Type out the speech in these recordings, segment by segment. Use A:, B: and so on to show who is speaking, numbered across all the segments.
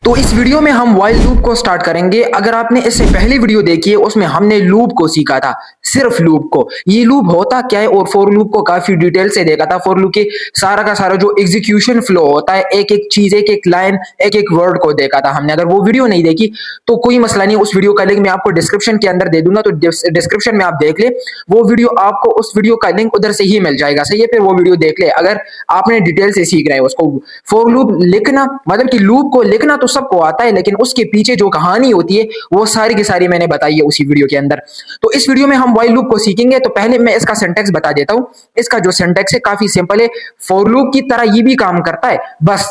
A: तो इस वीडियो में हम व्हाइल लूप को स्टार्ट करेंगे। अगर आपने इससे पहली वीडियो देखी है उसमें हमने लूप को सीखा था, सिर्फ लूप को, ये लूप होता क्या है और फॉर लूप को काफी डिटेल से देखा था। फॉर लूप के सारा का सारा जो एग्जीक्यूशन फ्लो होता है, एक एक चीज, एक एक लाइन, एक एक वर्ड को देखा था हमने। अगर वो वीडियो नहीं देखी तो कोई मसला नहीं, उस वीडियो का लिंक मैं आपको डिस्क्रिप्शन के अंदर दे दूंगा, तो डिस्क्रिप्शन में आप देख ले वो वीडियो, आपको उस वीडियो का लिंक उधर से ही मिल जाएगा। सही है, फिर वो वीडियो देख ले अगर आपने डिटेल से सीख रहे हैं उसको। फॉर लूप लिखना मतलब कि लूप को लिखना तो सबको आता है, लेकिन उसके पीछे जो कहानी होती है वो सारी की सारी मैंने बताई है उसी वीडियो के अंदर। तो इस वीडियो में हम व्हाइल लूप को सीखेंगे। तो पहले मैं इसका सिंटैक्स बता देता हूं। इसका जो सिंटैक्स है काफी सिंपल है, फॉर लूप की तरह ये भी काम करता है, बस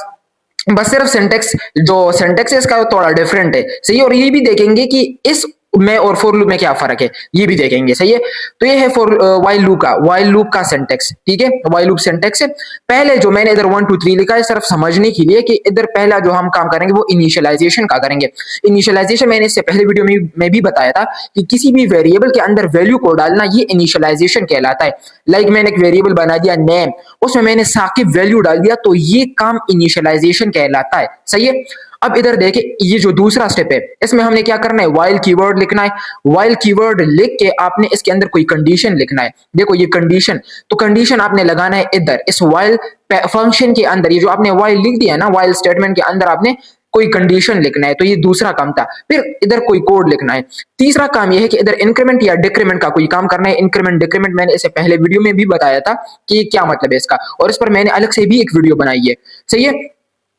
A: सिर्फ सिंटैक्स, जो सिंटैक्स है इसका थोड़ा डिफरेंट है। सही है, और ये भी देखेंगे कि इस में और फॉर लूप में क्या फर्क है, ये भी देखेंगे। सही है, तो ये है फॉर व्हाइल लूप का सिंटैक्स। ठीक है, व्हाइल लूप सिंटैक्स है। पहले जो मैंने इधर 1 2 3 लिखा है सिर्फ समझने के लिए कि इधर पहला जो हम काम करेंगे वो इनिशियलाइजेशन का करेंगे। इनिशियलाइजेशन मैंने इससे पहले वीडियो में भी बताया था कि किसी भी वेरिएबल के अंदर वैल्यू को डालना, ये इनिशियलाइजेशन कहलाता है। लाइक मैंने एक वेरिएबल बना दिया नेम, उसमें मैंने साकिब वैल्यू डाल दिया, तो ये काम इनिशियलाइजेशन कहलाता है। सही है, अब इधर देखे ये जो दूसरा स्टेप है इसमें हमने क्या करना है, व्हाइल कीवर्ड लिखना है। व्हाइल कीवर्ड लिख के आपने इसके अंदर कोई कंडीशन लिखना है। देखो ये कंडीशन, तो कंडीशन आपने लगाना है इधर इस व्हाइल फंक्शन के अंदर। ये जो आपने व्हाइल लिख दिया ना, व्हाइल स्टेटमेंट के अंदर आपने कोई कंडीशन लिखना है। तो ये दूसरा काम था। फिर इधर कोई कोड लिखना है। तीसरा काम ये है कि इधर इंक्रीमेंट या डिक्रीमेंट का कोई काम करना है। इंक्रीमेंट डिक्रीमेंट मैंने इससे पहले वीडियो में भी बताया था कि क्या मतलब है इसका, और इस पर मैंने अलग से भी एक वीडियो बनाई है। सही है,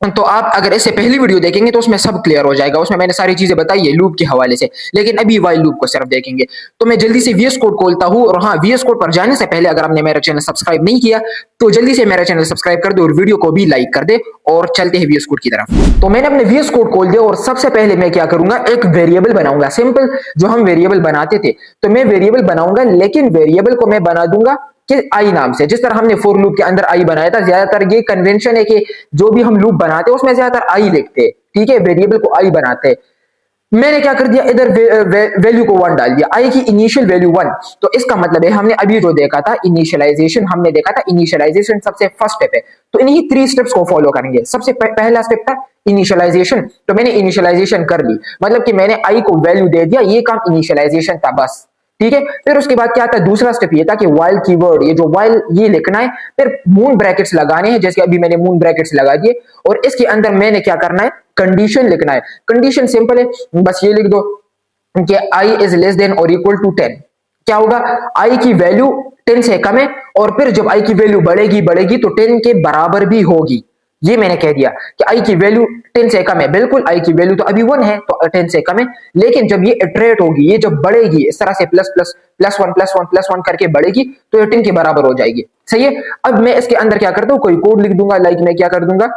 A: तो आप अगर इससे पहली वीडियो देखेंगे तो उसमें सब क्लियर हो जाएगा, उसमें मैंने सारी चीजें बताई है लूप के हवाले से। लेकिन अभी व्हाइल लूप को सिर्फ देखेंगे। तो मैं जल्दी से वीएस कोड खोलता हूं, और हाँ, वीएस कोड पर जाने से पहले अगर आपने मेरा चैनल सब्सक्राइब नहीं किया तो जल्दी से मेरा चैनल सब्सक्राइब कर दे और वीडियो को भी लाइक कर दे, और चलते हैं वीएस कोड की तरफ। तो मैंने अपने वीएस कोड खोल दिया, और सबसे पहले मैं क्या करूंगा, एक वेरिएबल बनाऊंगा। सिंपल जो हम वेरिएबल बनाते थे, तो मैं वेरिएबल बनाऊंगा, लेकिन वेरिएबल को मैं बना दूंगा कि आई नाम से, जिस तरह हमने फॉर लूप के अंदर आई बनाया था। ज्यादातर ये कन्वेंशन है कि जो भी हम लूप बनाते हैं उसमें ज्यादातर आई लिखते हैं। ठीक है, वेरिएबल को आई बनाते हैं। मैंने क्या कर दिया, इधर वैल्यू को 1 डाल दिया, आई की इनिशियल वैल्यू 1। तो इसका मतलब है हमने अभी जो देखा था इनिशियलाइजेशन, हमने देखा था इनिशियलाइजेशन सबसे फर्स्ट स्टेप है। तो इन्हीं 3 स्टेप्स को फॉलो करेंगे। सबसे पहला स्टेप था इनिशियलाइजेशन, तो मैंने इनिशियलाइजेशन कर ली, मतलब कि मैंने आई को वैल्यू दे दिया, ये काम इनिशियलाइजेशन था बस। ठीक है, फिर उसके बाद क्या आता है, दूसरा स्टेप ये था कि व्हाइल कीवर्ड, ये जो व्हाइल ये लिखना है, फिर मून ब्रैकेट्स लगाने हैं, जैसे अभी मैंने मून ब्रैकेट्स लगा दिए, और इसके अंदर मैंने क्या करना है, कंडीशन लिखना है। कंडीशन सिंपल है, बस ये लिख दो कि आई इज लेस देन और इक्वल टू 10। क्या होगा, आई की वैल्यू 10 से कम है, और फिर जब आई की वैल्यू बढ़ेगी तो 10 के बराबर भी होगी। ये मैंने कह दिया कि आई की वैल्यू 10 से कम है, बिल्कुल आई की वैल्यू तो अभी 1 है तो 10 से कम है, लेकिन जब ये इटरेट होगी, ये जब बढ़ेगी इस तरह से plus plus plus 1 plus 1 plus 1 करके बढ़ेगी, तो ये 10 के बराबर हो जाएगी। सही है, अब मैं इसके अंदर क्या करता हूं, कोई कोड लिख दूंगा। लाइक मैं क्या कर दूंगा,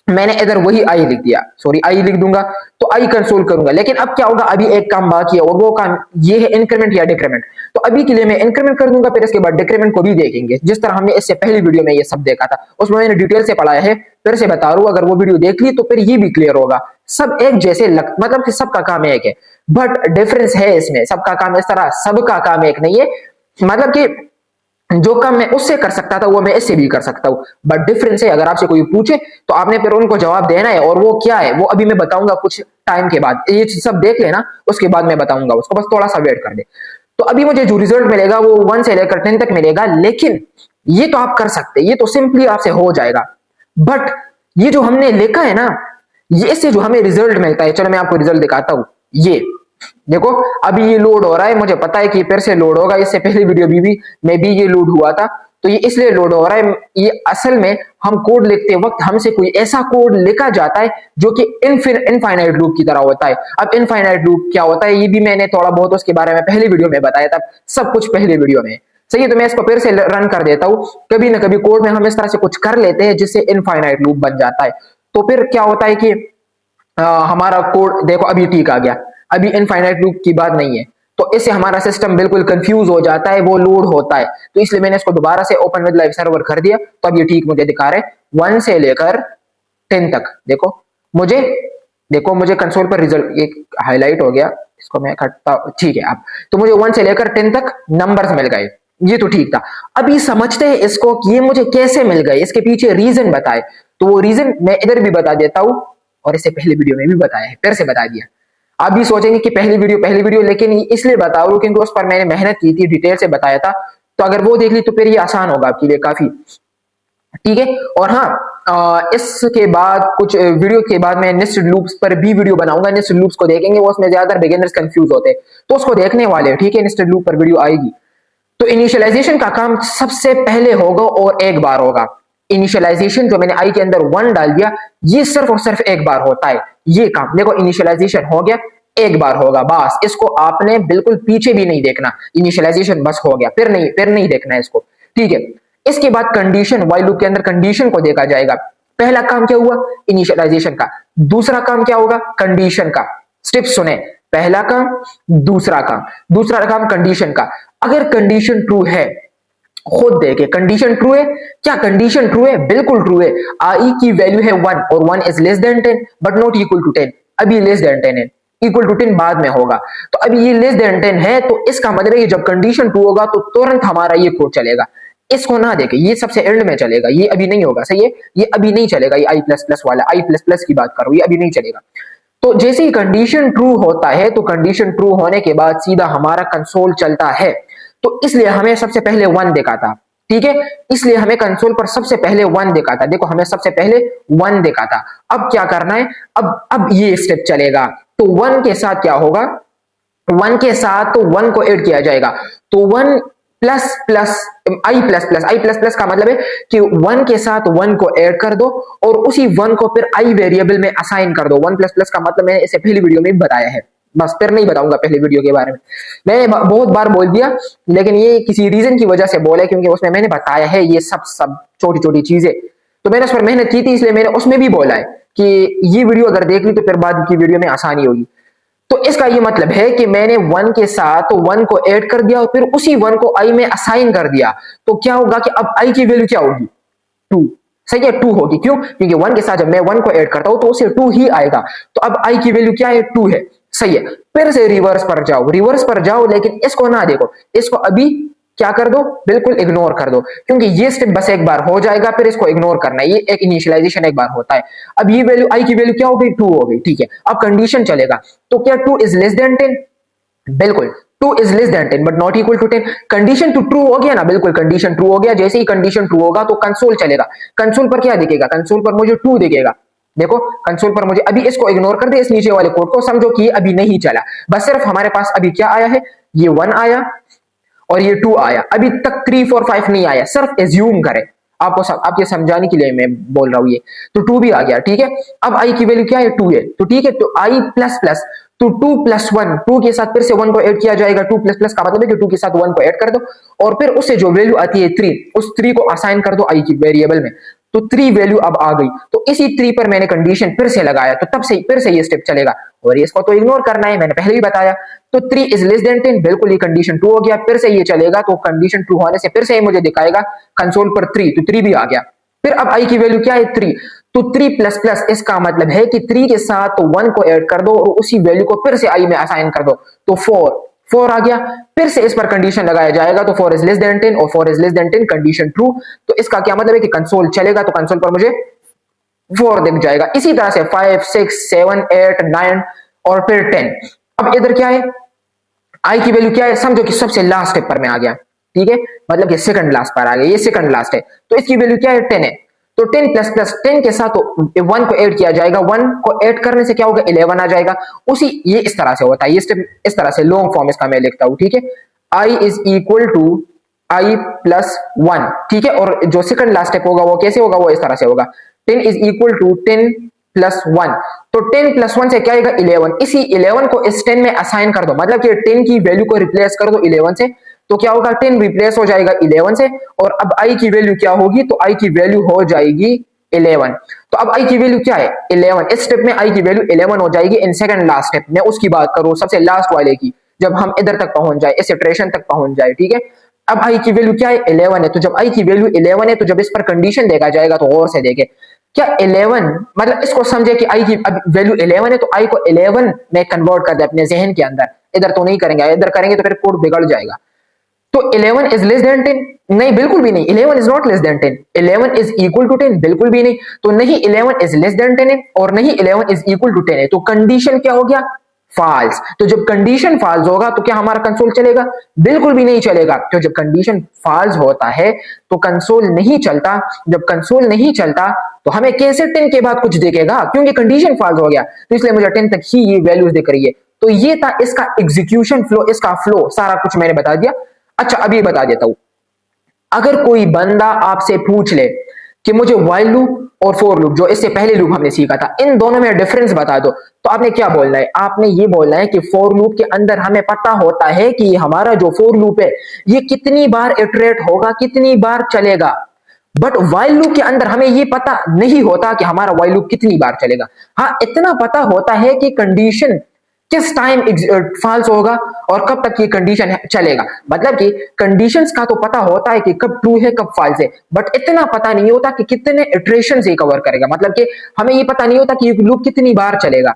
A: मैंने इधर वही आई लिख दिया, सॉरी आई लिख दूंगा, तो आई कंसोल करूंगा। लेकिन अब क्या होगा, अभी एक काम बाकी है, और वो काम ये है इंक्रीमेंट या डिक्रीमेंट। तो अभी के लिए मैं इंक्रीमेंट कर दूंगा, फिर इसके बाद डिक्रीमेंट को भी देखेंगे, जिस तरह हमने इससे पहली वीडियो में ये सब देखा था, उसमें मैंने डिटेल से पढ़ाया है। फिर से बता रहा हूं, अगर वो वीडियो देख ली तो फिर ये भी क्लियर होगा। सब एक जैसे मतलब कि सबका काम एक है, बट डिफरेंस है इसमें। सबका काम इस तरह, सबका काम एक नहीं है, मतलब कि जो काम मैं उससे कर सकता था वो मैं इससे भी कर सकता हूं, बट डिफरेंस है। अगर आपसे कोई पूछे तो आपने फिर उनको जवाब देना है, और वो क्या है वो अभी मैं बताऊंगा कुछ टाइम के बाद। ये सब देख लेना, उसके बाद मैं बताऊंगा उसको, बस थोड़ा सा वेट कर दे। तो अभी मुझे जो रिजल्ट मिलेगा वो 1 से लेकर 10 तक मिलेगा, लेकिन ये तो आप कर सकते हैं, ये तो सिंपली आपसे हो जाएगा। बट ये जो हमने लिखा है ना, ये से जो हमें रिजल्ट मिलता है, चलो मैं आपको रिजल्ट दिखाता हूं। ये देखो अभी ये लोड हो रहा है, मुझे पता है कि फिर से लोड होगा, इससे पहले वीडियो में भी ये लोड हुआ था, तो ये इसलिए लोड हो रहा है। ये असल में हम कोड लिखते वक्त हमसे कोई ऐसा कोड लिखा जाता है जो कि इनफाइनाइट लूप की तरह होता है। अब इनफाइनाइट लूप क्या होता है, ये भी मैंने थोड़ा बहुत उसके बारे में पहले वीडियो में बताया था, सब कुछ पहले वीडियो में। सही है, तो मैं इसको फिर से रन कर देता हूं। कभी ना कभी कोड में हम इस तरह से कुछ कर लेते हैं जिससे इनफाइनाइट लूप बन जाता है। तो फिर क्या होता है कि हमारा कोड देखो अभी ठीक आ गया, अभी इनफाइनाइट लूप की बात नहीं है, तो इससे हमारा सिस्टम बिल्कुल कंफ्यूज हो जाता है, वो लोड होता है। तो इसलिए मैंने इसको दोबारा से ओपन विद लाइव सर्वर कर दिया, तो अब ये ठीक मुझे दिखा रहे 1 से लेकर 10 तक। देखो मुझे कंसोल पर रिजल्ट एक हाईलाइट हो गया, इसको मैं हटता, ठीक है। अब तो मुझे 1 से लेकर 10 तक नंबर्स मिल गए, ये तो ठीक था। अभी समझते हैं इसको कि ये मुझे कैसे मिल गए, इसके पीछे रीजन बताए। तो वो रीजन मैं इधर भी बता देता हूं, और इससे पहले वीडियो में भी बताया है, फिर से बता दिया। आप भी सोचेंगे कि पहली वीडियो, लेकिन इसलिए बता रहा हूं क्योंकि उस पर मैंने मेहनत की थी, डिटेल से बताया था। तो अगर वो देख ली तो फिर ये आसान होगा आपके लिए काफी, ठीक है। और हाँ, इसके बाद कुछ वीडियो के बाद मैं नेस्टेड लूप्स पर भी वीडियो बनाऊंगा। नेस्टेड लूप्स को देखेंगे, वो उसमें ज्यादा बिगिनर्स कंफ्यूज होते हैं, तो उसको देखने वाले, ठीक है। नेस्टेड लूप पर वीडियो आएगी। तो इनिशियलाइजेशन का काम सबसे पहले होगा और एक बार होगा। इनिशियलाइजेशन जो मैंने आई के अंदर 1 डाल दिया, ये सिर्फ और सिर्फ एक बार होता है। ये काम देखो, इनिशियलाइजेशन हो गया, एक बार होगा बस। इसको आपने बिल्कुल पीछे भी नहीं देखना, इनिशियलाइजेशन बस हो गया, फिर नहीं देखना है इसको, ठीक है। इसके बाद कंडीशन, व्हाइल लूप के अंदर कंडीशन को देखा जाएगा। पहला काम क्या हुआ? इनिशियलाइजेशन का। दूसरा काम क्या होगा? कंडीशन का। स्टेप सुने, पहला काम, दूसरा काम कंडीशन का। अगर कंडीशन ट्रू है, खुद देखे कंडीशन ट्रू है क्या? कंडीशन ट्रू है, बिल्कुल ट्रू है। आई की वैल्यू है 1 और 1 is less than 10 but not equal to 10। अभी लेस देन 10 है, इक्वल टू 10 बाद में होगा। तो अभी ये लेस देन 10 है, तो इसका मतलब है कि जब कंडीशन ट्रू होगा तो तुरंत हमारा ये कोड चलेगा। इसको ना देखे, ये सबसे एंड में चलेगा, ये अभी नहीं होगा, सही है। ये अभी नहीं चलेगा, ये आई प्लस प्लस वाला, आई प्लस प्लस की बात करो, ये अभी नहीं चलेगा। तो जैसे ही कंडीशन ट्रू होता है, तो कंडीशन ट्रू होने के बाद सीधा हमारा कंसोल चलता है। तो इसलिए हमें सबसे पहले 1 देखा था, ठीक है। इसलिए हमें कंसोल पर सबसे पहले 1 देखा था। देखो, हमें सबसे पहले 1 देखा था। अब क्या करना है? अब ये स्टेप चलेगा। तो 1 के साथ क्या होगा? 1 के साथ तो 1 को ऐड किया जाएगा। तो 1 प्लस प्लस आई प्लस प्लस का मतलब है कि 1 के साथ 1 को ऐड कर दो और उसी 1 को फिर आई वेरिएबल में असाइन कर दो। 1 प्लस प्लस का मतलब मैंने इससे पहली वीडियो में भी बताया है, बस फिर नहीं बताऊंगा पहले वीडियो के बारे में। मैंने बहुत बार बोल दिया, लेकिन ये किसी रीजन की वजह से बोला, क्योंकि उसमें मैंने बताया है ये सब छोटी छोटी चीजें। तो मैंने उस पर मेहनत की थी, इसलिए मैंने उसमें भी बोला है कि ये वीडियो अगर देख ली तो फिर बाद की वीडियो में आसानी होगी। तो इसका ये मतलब है कि मैंने 1 के साथ 1 को ऐड कर दिया और फिर उसी 1 को आई में असाइन कर दिया। तो क्या होगा कि अब आई की वैल्यू क्या होगी? 2। सही है, 2 होगी। क्यों? क्योंकि 1 के साथ जब मैं 1 को ऐड करता हूं तो उसे 2 ही आएगा। तो अब आई की वैल्यू क्या है? 2 है। सही है। फिर से रिवर्स पर जाओ, लेकिन इसको ना देखो, इसको अभी क्या कर दो? बिल्कुल इग्नोर कर दो, क्योंकि ये स्टेप बस एक बार हो जाएगा, फिर इसको इग्नोर करना है। ये एक इनिशियलाइजेशन एक बार होता है। अब ये वैल्यू, आई की वैल्यू क्या हो गई? 2 हो गई, ठीक है। अब कंडीशन चलेगा। तो क्या 2 इज लेस देन 10? बिल्कुल, 2 is less than 10 but not equal to 10। Condition तो ट्रू हो गया ना? बिल्कुल, कंडीशन ट्रू हो गया। जैसे ही कंडीशन ट्रू होगा तो कंसोल चलेगा। कंसोल पर क्या दिखेगा? कंसोल पर मुझे 2 दिखेगा। देखो, कंसोल पर मुझे, अभी इसको इग्नोर कर दे, इस नीचे वाले कोड को, समझो कि अभी नहीं चला। बस सिर्फ हमारे पास अभी क्या आया है? ये 1 आया और ये 2 आया। अभी तक 3 4 5 नहीं आया। सिर्फ एज्यूम करें, आपके समझाने के लिए मैं बोल रहा हूं ये। तो 2 भी आ गया, ठीक है। अब आई की वैल्यू क्या है? 2 है। तो ठीक है, तो आई प्लस प्लस, तो 2 प्लस 1, 2 के साथ फिर से 1 को ऐड किया जाएगा। 2 प्लस प्लस का मतलब है कि 2 के साथ 1 को ऐड कर दो और फिर उससे जो वैल्यू आती है 3, उस 3 को असाइन कर दो आई की वेरिएबल में। तो 3 वैल्यू अब आ गई। तो इसी 3 पर मैंने कंडीशन फिर से लगाया, तो तब से फिर से ये स्टेप चलेगा। और इसको तो इग्नोर करना है, मैंने पहले ही बताया। तो 3 इज लेस देन 10, बिल्कुल ये कंडीशन ट्रू हो गया। फिर से ये चलेगा, तो कंडीशन ट्रू होने से फिर से ये मुझे दिखाएगा कंसोल पर 3, तो 3 भी आ गया। फिर अब आई की वैल्यू क्या है? 3। तो 3 प्लस प्लस, इसका मतलब है कि 3 के साथ 1 को ऐड कर दो और उसी वैल्यू को फिर से आई में असाइन कर दो। तो 4 आ गया। फिर से इस पर कंडीशन लगाया जाएगा। तो 4 इज लेस देन 10 और 4 is less than 10, condition true. तो इसका क्या मतलब है कि कंसोल चलेगा, तो कंसोल पर मुझे 4 दिख जाएगा। इसी तरह से 5 6 7 8 9 और फिर 10। अब इधर क्या है? आई की वैल्यू क्या है? समझो कि सबसे लास्ट स्टेप पर मैं आ गया, ठीक है। मतलब कि सेकंड लास्ट पर आ गया, ये सेकंड लास्ट है। तो इसकी वैल्यू क्या है? 10 है। तो 10 प्लस प्लस 10 के साथ 1 को ऐड किया जाएगा। 1 को ऐड करने से क्या होगा? 11 आ जाएगा। उसी ये इस तरह से होता है, ये स्टेप इस तरह से लॉन्ग फॉर्म इसका मैं लिखता हूं, ठीक है। I is equal to I plus 1, ठीक है। और जो सेकंड लास्ट स्टेप होगा वो कैसे होगा? वो इस तरह से होगा, 10 इज इक्वल टू 10 प्लस 1। तो 10 प्लस 1 से क्या आएगा? 11। इसी 11 को इस 10 में असाइन कर दो, मतलब कि 10 की वैल्यू को रिप्लेस कर दो 11 से। तो क्या होगा? 10 रिप्लेस हो जाएगा 11 से। और अब आई की वैल्यू क्या होगी? तो आई की वैल्यू हो जाएगी 11। तो अब आई की वैल्यू क्या है? 11। इस स्टेप में आई की वैल्यू 11 हो जाएगी। इन सेकंड लास्ट स्टेप में उसकी बात करूं, सबसे लास्ट वाले की, जब हम इधर तक पहुंच जाए, इस इटरेशन तक पहुंच जाए, ठीक है। अब आई की वैल्यू क्या है? 11 है। तो जब आई की वैल्यू 11 है, तो जब इस पर कंडीशन देखा जाएगा तो गौर से देखे, क्या 11, मतलब इसको समझे कि आई की अब वैल्यू 11 है, तो आई को 11 में कन्वर्ट कर दे अपने जहन के अंदर। इधर तो नहीं करेंगे, इधर करेंगे तो फिर कोड बिगड़ जाएगा। तो 11 इज लेस देन 10, नहीं बिल्कुल भी नहीं, 11 is not less than 10, 11 is equal to 10, बिल्कुल भी नहीं। तो नहीं 11 इज लेस देन 10 है और नहीं 11 इज इक्वल टू 10 है, तो कंडीशन क्या हो गया, फॉल्स। तो जब कंडीशन फॉल्स होगा तो क्या हमारा कंसोल चलेगा, बिल्कुल भी नहीं चलेगा। तो जब कंडीशन फॉल्स होता है तो कंसोल नहीं चलता, जब कंसोल नहीं चलता तो हमें कैसे 10 के बाद कुछ दिखेगा, क्योंकि कंडीशन फॉल्स हो गया, तो इसलिए मुझे 10 तक ही ये वैल्यूज दिख रही है। तो ये था इसका एग्जीक्यूशन फ्लो, इसका फ्लो सारा कुछ मैंने बता दिया। अच्छा अब ये बता देता हूं, अगर कोई बंदा आपसे पूछ ले कि मुझे व्हाइल लूप और फोर लूप जो इससे पहले लूप हमने सीखा था, इन दोनों में डिफरेंस बता दो, तो आपने क्या बोलना है, आपने ये बोलना है कि फोर लूप के अंदर हमें पता होता है कि हमारा जो फोर लूप है ये कितनी बार इटरेट होगा, कितनी बार चलेगा। बट व्हाइल लूप के अंदर हमें ये पता नहीं होता कि हमारा व्हाइल लूप कितनी बार चलेगा। हाँ इतना पता होता है कि कंडीशन किस टाइम फॉल्स होगा और कब तक ये कंडीशन चलेगा, मतलब कि कंडीशंस का तो पता होता है कि कब ट्रू है कब फॉल्स है, बट इतना पता नहीं होता कि कितने इटरेशन ये कवर करेगा, मतलब कि हमें ये पता नहीं होता कि ये लूप कितनी बार चलेगा।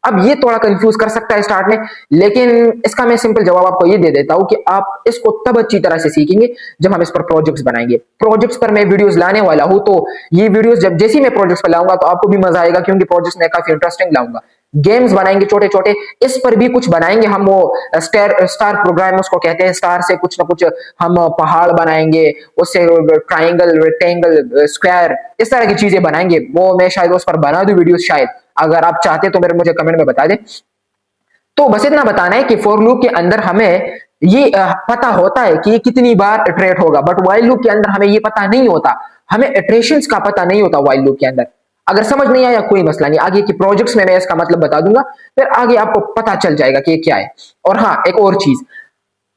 A: अब ये थोड़ा कंफ्यूज कर सकता है स्टार्ट में, लेकिन इसका मैं सिंपल जवाब आपको ये दे देता हूं कि आप इसको तब अच्छी तरह से सीखेंगे जब हम इस पर प्रोजेक्ट्स बनाएंगे। प्रोजेक्ट्स पर मैं वीडियोस लाने वाला हूं, तो ये वीडियोस जब जैसे ही मैं प्रोजेक्ट्स पर लाऊंगा तो आपको भी मजा आएगा, क्योंकि प्रोजेक्ट्स मैं काफी इंटरेस्टिंग लाऊंगा। गेम्स बनाएंगे छोटे छोटे, इस पर भी कुछ बनाएंगे हम, वो स्टार प्रोग्राम उसको कहते हैं, स्टार से कुछ ना कुछ हम पहाड़ बनाएंगे, उससे ट्राइंगल, रेक्टेंगल, स्क्वायर, इस तरह की चीजें बनाएंगे। वो मैं शायद उस पर बना दूं वीडियो, शायद अगर आप चाहते तो मेरे मुझे कमेंट में बता दें। तो बस इतना बताना है कि फॉर लूप के अंदर हमें ये पता होता है कि ये कितनी बार इटरेट होगा, बट व्हाइल लूप के अंदर हमें ये पता नहीं होता, हमें इटरेशंस का पता नहीं होता व्हाइल लूप के अंदर। अगर समझ नहीं आया कोई मसला नहीं, आगे की प्रोजेक्ट्स में मैं इसका मतलब बता दूंगा, फिर आगे आपको पता चल जाएगा कि ये क्या है। और हाँ एक और चीज,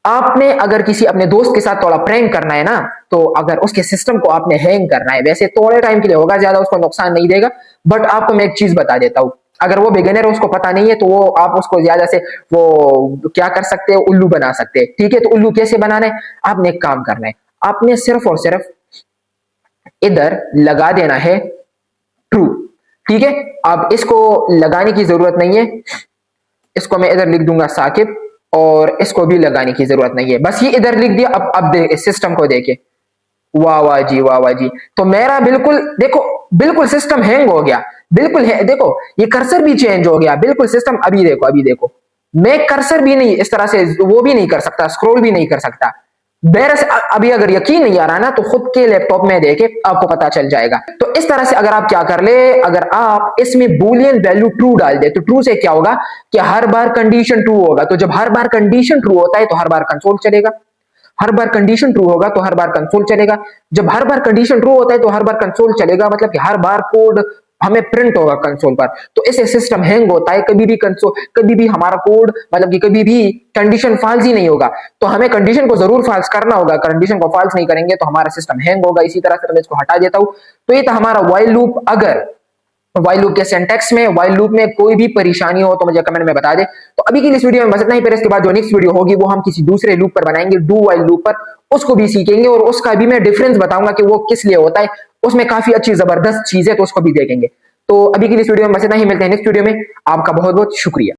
A: आपने अगर किसी अपने दोस्त के साथ थोड़ा प्रैंक करना है ना, तो अगर उसके सिस्टम को आपने हैंग करना है, वैसे थोड़े टाइम के लिए होगा, ज्यादा उसको नुकसान नहीं देगा, बट आपको मैं एक चीज बता देता हूं, अगर वो बिगिनर है उसको पता नहीं है तो वो आप उसको ज्यादा से वो क्या कर सकते हैं, उल्लू बना सकते हैं। ठीक है, तो उल्लू कैसे बनाना है, आपने एक काम करना है, आपने सिर्फ और सिर्फ इधर लगा देना है ट्रू। ठीक है, अब इसको लगाने की जरूरत नहीं है, इसको मैं इधर लिख दूंगा साकिब, और इसको भी लगाने की जरूरत नहीं है, बस ये इधर लिख दिया। अब सिस्टम को देखे, वाह वाह जी, वाह वाह जी, तो मेरा बिल्कुल देखो, बिल्कुल सिस्टम हैंग हो गया, बिल्कुल है, देखो ये कर्सर भी चेंज हो गया, बिल्कुल सिस्टम, अभी देखो, अभी देखो, मैं कर्सर भी नहीं इस तरह से वो भी नहीं कर सकता, स्क्रॉल भी नहीं कर सकता। बेरस अभी अगर यकीन नहीं आ रहा ना, तो खुद के लैपटॉप में देखे आपको पता चल जाएगा। तो इस तरह से अगर आप क्या कर ले, अगर आप इसमें बूलियन वैल्यू ट्रू डाल दे, तो ट्रू से क्या होगा कि हर बार कंडीशन ट्रू होगा, तो जब हर बार कंडीशन ट्रू होता है तो हर बार कंसोल चलेगा, हर बार कंडीशन ट्रू होगा तो हर बार कंसोल चलेगा, जब हर बार कंडीशन ट्रू होता है तो हर बार कंसोल चलेगा, मतलब कि हर बार कोड हमें प्रिंट होगा कंसोल पर। तो इससे सिस्टम हैंग होता है, कभी भी कंसोल, कभी भी हमारा कोड, मतलब कि कभी भी कंडीशन फॉल्स ही नहीं होगा। तो हमें कंडीशन को जरूर फॉल्स करना होगा, कंडीशन को फॉल्स नहीं करेंगे तो हमारा सिस्टम हैंग होगा। इसी तरह से मैं इसको हटा देता हूं। तो ये था हमारा व्हाइल लूप। अगर व्हाइल लूप के सिंटैक्स में, व्हाइल लूप में कोई भी परेशानी हो तो मुझे कमेंट में बता दे। तो अभी के लिए इस वीडियो में बस इतना ही, फिर इसके बाद जो नेक्स्ट वीडियो होगी वो हम किसी दूसरे लूप पर बनाएंगे, डू व्हाइल लूप पर, उसको भी सीखेंगे और उसका भी मैं डिफरेंस बताऊंगा कि वो किस लिए होता है, उसमें काफी अच्छी जबरदस्त चीज है, तो उसको भी देखेंगे। तो अभी के लिए इस वीडियो में बस इतना ही, मिलते हैं नेक्स्ट वीडियो में। आपका बहुत बहुत शुक्रिया।